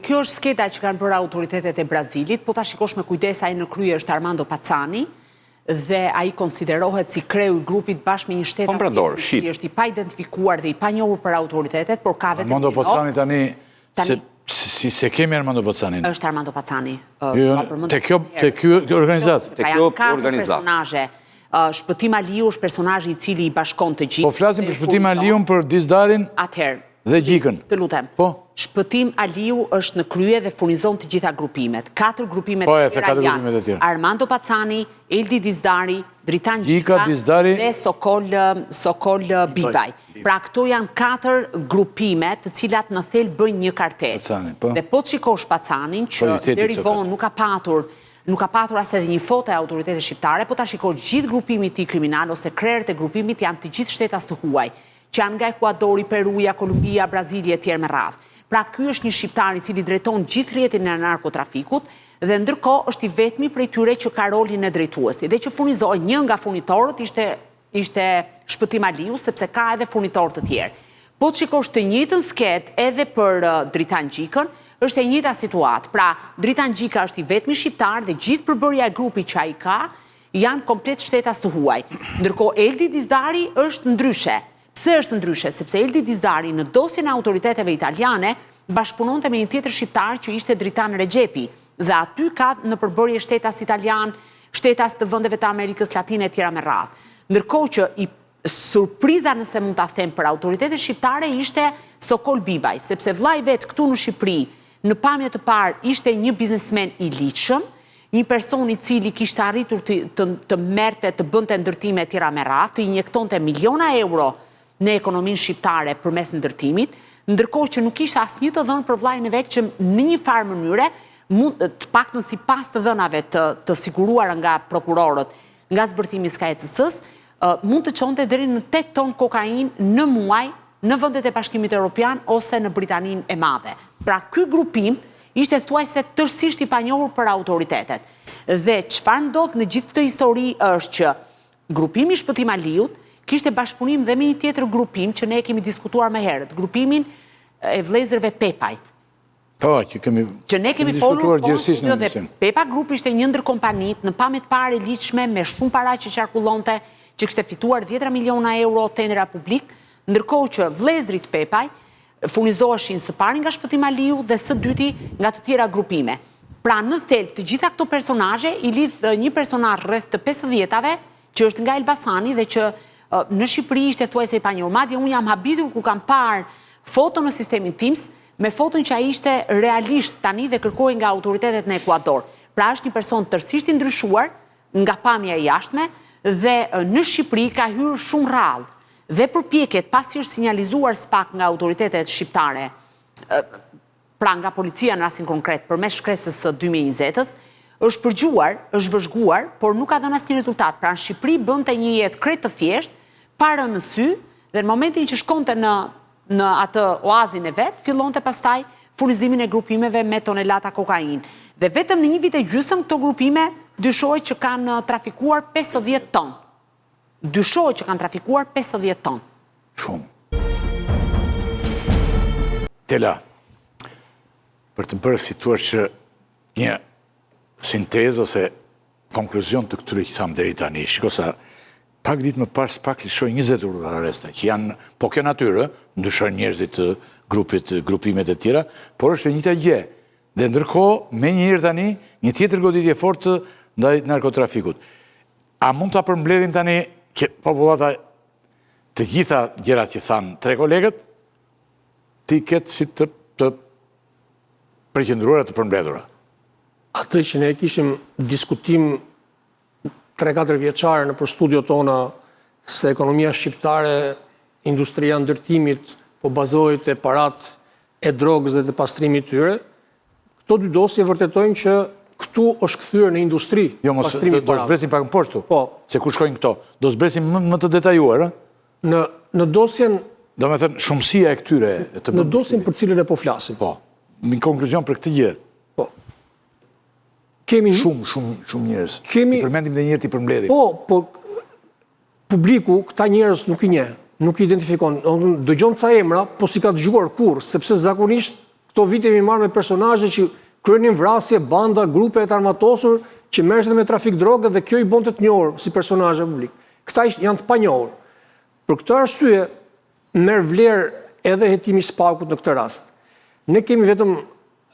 kjo është sketa që kanë bërë autoritetet e Brazilit, po ta shikosh me kujdes, ai në krye është Armando Pacani, dhe ai konsiderohet si kreu i grupit bashkë me një shtetas që është i pa identifikuar dhe i pa njohur për autoritetet, por ka vetëm Armando Pacani tani si se kemi Armando Pacanin. Është Armando Pacani. Te kjo organizat. Te kjo organizat. Shpëtim Aliu është personazhi i cili i bashkon të gjithë. Po flasim për Shpëtim Aliun, për Dizdarin dhe Gjikën. Të lutem. Po. Shpëtim Aliu është në krye dhe furnizon të gjitha grupimet. 4 grupimet e tjera janë Armando Pacani, Eldi Dizdari, Dritan Gjika dhe Sokol Bibaj. Pra këto janë 4 grupimet të cilat në thel bëjnë një kartel. Dhe po të shikosh Pacanin që deri vonë nuk ka patur as edhe një foto e autoritetit shqiptare, po ta shikosh gjithë grupimi i tij kriminal ose krerët e grupimit janë të gjithë shtetas të huaj, që janë nga Ekuadori, Peruja, Kolumbia, Brazili e tjerë me radhë. Pra ky është një shqiptar i cili drejton gjithë rrjetin e narkotrafikut dhe ndërkohë është i vetmi prej tyre që ka rolin e drejtuesit dhe që furnizoi një nga furnitorët ishte Shpëtim Aliu, sepse ka edhe furnitorë të tjerë. Po të shikosh të njëjtën sket edhe për Dritan Gjikën, është e njëjta situatë. Pra, Dritan Gjika është i vetmi shqiptar dhe gjithë përbërja e grupit që ai ka janë komplet shtetas të huaj. Ndërkohë Eldi Dizdari është ndryshe. Pse është ndryshe? Sepse Eldi Dizdari në dosjen e autoriteteve italiane bashkëpunonte me një tjetër shqiptar që ishte Dritan Regjepi dhe aty ka në përbërje shtetas italian, shtetas të vendeve të Amerikës Latine e tjera me radhë. Ndërkohë që surpriza nëse mund ta them për autoritetet shqiptare ishte Sokol Bibaj, sepse vllai vet këtu në Shqipëri në pamje të parë ishte një biznesmen i ligjshëm, një person i cili kishte arritur të merrte, të bënte ndërtime e tjera me radhë, të injektonte miliona euro në ekonominë shqiptare përmes ndërtimit, ndërkohë që nuk kishte asnjë të dhënë për vllajën e vet që në një farë mënyre, të paktën sipas të dhënave të siguruara nga prokurorët, nga zbërthimi i SKECS-s, mund të çonte deri në 8 ton kokainë në muaj në vendet e Bashkimit Evropian ose në Britaninë e Madhe. Pra ky grupim ishte thuajse tërësisht i panjohur për autoritetet. Dhe çfarë ndodh në gjithë këtë histori është që grupimi Shpëtim Aliut kishte bashkëpunim dhe me një tjetër grupim që ne kemi diskutuar më herët, grupimin e vëllezërve Pepaj. Që ne kemi folur dhe Pepa Group ishte një ndër kompanitë në pamje të parë e ligjshme me shumë para që qarkullonte, që kishte fituar 10 miliona euro tendera publik, ndërkohë që vëllezërit Pepaj furnizoheshin së pari nga Shpëtim Aliu dhe së dyti nga të tjera grupime. Pra në thelb të gjitha këto personazhe i lidh një personazh rreth të 50-ave që është nga Elbasani dhe që në Shqipëri ishte thuajse i panjohur. Madje unë jam habitur ku kam parë foto në sistemin Teams me foton që ai ishte realisht tani dhe kërkohej nga autoritetet në Ekuador. Pra është një person tërësisht i ndryshuar nga pamja e jashtme dhe në Shqipëri ka hyrë shumë rrallë. Dhe përpjekjet pasi është sinjalizuar SPAK nga autoritetet shqiptare, pra nga policia në rastin konkret përmes shkresës së 2020-s, është përgjuar, është vëzhguar, por nuk ka dhënë asnjë rezultat. Pra në Shqipëri bënte një jetë krejt të thjeshtë, pa rënë në sy, dhe në momentin që shkonte në atë oazin e vet, fillonte pastaj furnizimin e grupimeve me tonelata kokainë. Dhe vetëm në një vit e gjysmë këto grupime dyshohet që kanë trafikuar 50 ton. Dyshohet që kanë trafikuar 50 ton. Shumë. Tela, për të bërë si thua që një sintezë ose konkluzion të këtyre që thamë deri tani, shiko sa pak ditë më parë SPAK lëshoi 20 urdhra arreste, që janë, po kjo natyrë, ndryshojnë njerëzit të grupimet e tjera, por është e njëjta gjë. Dhe ndërkohë, me njëherë tani, një tjetër goditje fortë ndaj narkotrafikut. A mund ta përmbledhim tani popullata të gjitha gjërat që thanë 3 kolegët, ti ketë si të përqendruara të përmbledhura? Atë që ne kishim diskutim 3-4 vjeçare në për studio tona se ekonomia shqiptare, industria ndërtimit, po bazohet e parat e drogës dhe të pastrimit tyre, këto 2 dosje vërtetojnë që këtu është kthyer në industri. Jo, mos do zbresim pak më poshtë. Po. Se ku shkojnë këto? Do zbresim më të detajuar, ë? Në dosjen, do me thënë shumësia e këtyre në dosjen për cilën e po flasim. Po. Në konkluzion për këtë gjë. Po. Kemi shumë njerëz. I përmendim dhe njerëz i përmbledhim. Po, publiku këta njerëz nuk i njeh, nuk i identifikon. Dëgjon ca emra, po si ka dëgjuar kurrë, sepse zakonisht këto këto vite jemi marrë me personazhe që kryenin vrasje, banda, grupe të armatosur që merreshin me trafik droge dhe kjo i bonte të njohur si personazhe publik. Këta janë të panjohur. Për këtë arsye merr vlerë edhe hetimi i Spakut në këtë rast. Ne kemi vetëm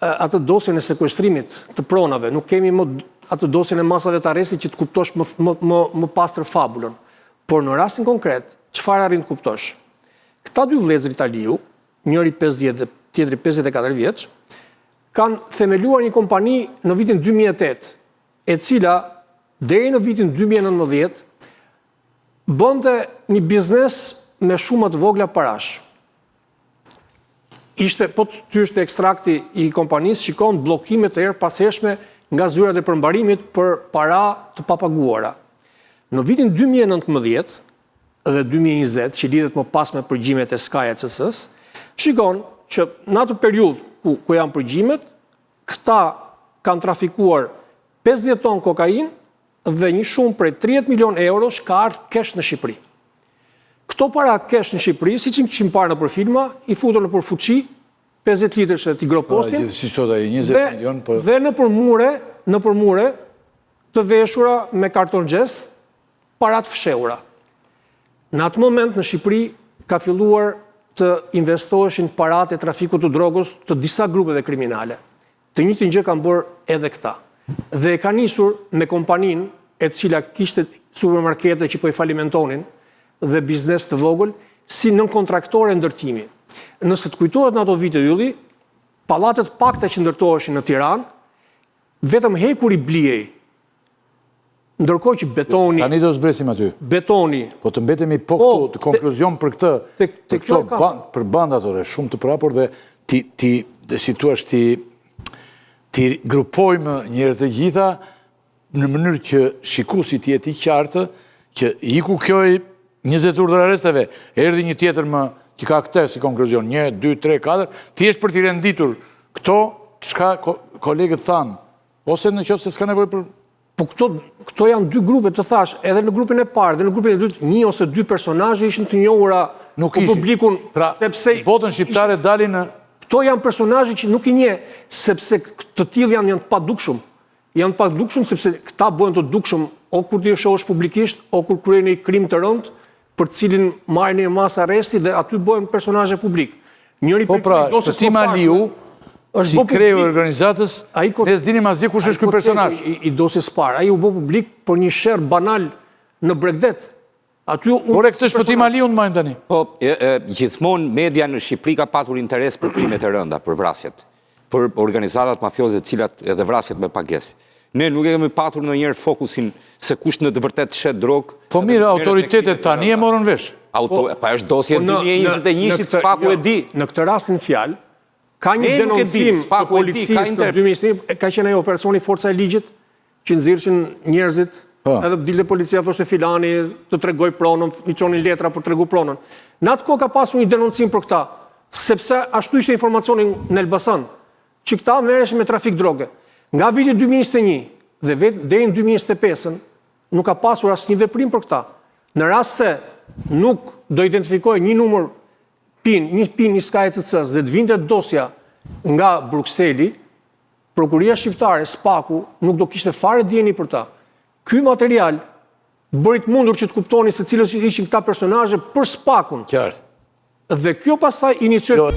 atë dosjen e sekuestrimit të pronave, nuk kemi më atë dosjen e masave të arrestit që të kuptosh më pastër fabulën. Por në rastin konkret, çfarë arrin të kuptosh? Këta dy vëllezër italiu, njëri 50 dhe tjetri 54 vjeç, kanë themeluar një kompani në vitin 2008, e cila deri në vitin 2019 bënte një biznes me shumë të vogla parash. Po të ishte ekstrakti i kompanisë, shikon blokime të erëpashershme nga zyrat e përmbarimit për para të papaguara. Në vitin 2019 dhe 2020, që lidhet më pas me përgjimet e Sky ECS-s, shikon që në atë periudhë ku janë përgjimet, këta kanë trafikuar 50 ton kokain dhe një shumë prej 30 milion eurosh ka ardhur kesh në Shqipëri. Këto para kesh në Shqipëri, si që më parë në për filma, i futën në për fuqi, 50 litrës e t'i gropostin, dhe në përmure të veshura me karton gjes, parat fshehura. Në atë moment në Shqipëri ka filluar të investoheshin parat e trafikut të drogës të disa grupeve kriminale. Të njëjtin gjë kanë bërë edhe këta. Dhe e ka nisur me kompanin e cila kishte supermarkete që po i falimentonin dhe biznes të vogël si nën kontraktore ndërtimi. Nëse të kujtohet në ato vite ylli, pallatet pakta që ndërtoheshin në Tiranë, vetëm hekur i bliej. Ndërkohë që betoni... Tani do zbresim aty. Betoni... Po të mbetemi këtu, të konkluzion për këtë, për bandatore, shumë të prapor dhe si tu është ti grupojmë njerëz të gjitha në mënyrë që shikuesi të jetë i qartë që iku këj 20 urdhër arresteve, erdhi një tjetër më që ka këtë si konkluzion, 1, 2, 3, 4, thjesht për t'i renditur këto, çka kolegët thanë, ose në qoftë se s'ka nevojë për... Po këto janë dy grupe, të thash, edhe në grupin e parë dhe në grupin e dytë, 1 ose 2 personazhe ishin të njohura në publikun, sepse botën shqiptare dalin në... Këto janë personazhe që nuk i njeh, sepse të tillë janë të padukshëm. Janë të padukshëm sepse këta bëhen të dukshëm o kur ti shohësh publikisht, o kur kryen një krim të rënd, për cilin marrin një masë arresti dhe aty bëhen personazhe publik. Po pra, Shpëtim Aliu, si kreu organizatës, ne s'dinim asgjë kush është ky personazh. I dosjes parë, ai u bë publik për një sherr banal në Bregdet. Por e këtë Shpëtim Aliu në majnë tani? Po, gjithmonë media në Shqipëri ka patur interes për krimet e rënda, për vrasjet, për organizatat mafioze cilat edhe vrasjet me pagesë. Ne nuk e kemi patur në njerë fokusin se kush në të vërtet shet drogë. Po mirë, autoritetet tani e morën vesh. Pa është dosje 2021-shit, Spaku e di. Në këtë rastin fjalë, ka një denoncim të policisë në 2021, ka qenë ajo operacioni Forca e Ligjit, që nxirrshin njerëzit, edhe dilte policia thoshte filani të tregoj pronën, i çonin letra për tregu pronën. Në atë kohë ka pasur një denoncim për këta, sepse ashtu ishte informacioni në Elbasan, që këta merreshin me trafik droge. Nga viti 2021 dhe deri në 2025 nuk ka pasur asnjë veprim për këta. Në rast se nuk do identifikojë një numër një PIN i Sky ECS dhe të vinte dosja nga Brukseli, Prokuria Shqiptare, Spaku, nuk do kishte fare dieni për ta. Ky material bërit mundur që të kuptoni se cilës ishin këta personazhe për Spakun. Qartë. Dhe kjo pastaj inicioi